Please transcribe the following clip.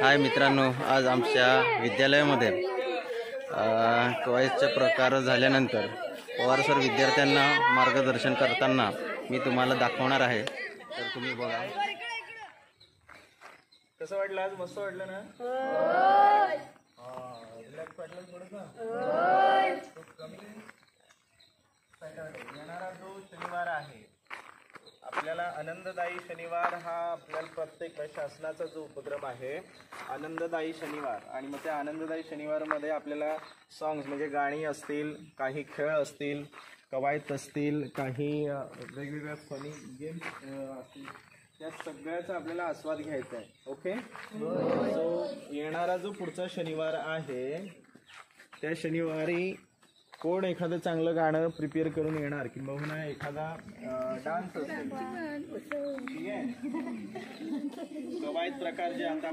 हाय मित्रांनो, आज आमच्या विद्यालयामध्ये कवायतचे प्रकार झाल्यानंतर पवार सर विद्यार्थ्यांना मार्गदर्शन करताना मी तुम्हाला दाखवणार आहे. तर तुम्ही बघा. कसं वाटलं? आज मस्त वाटलं ना? रिलॅक्स वाटलं थोडंसं? येणारा जो शनिवार आहे, आपल्याला आनंददायी शनिवार हा आपल्याला प्रत्येक शासनाचा जो उपक्रम आहे आनंददायी शनिवार, आणि मग त्या आनंददायी शनिवारमध्ये आपल्याला सॉंग्स म्हणजे गाणी असतील, काही खेळ असतील, कवायत असतील, काही वेगवेगळ्या फनी गेम्स असतील, त्या सगळ्याचा आपल्याला आस्वाद घ्यायचा आहे. ओके. सो येणारा जो पुढचा शनिवार आहे त्या शनिवारी कोण एखादं चांगलं गाणं प्रिपेअर करून येणार किंवा एखादा डान्स असेल, ठीक आहे, कवायत प्रकार जे आता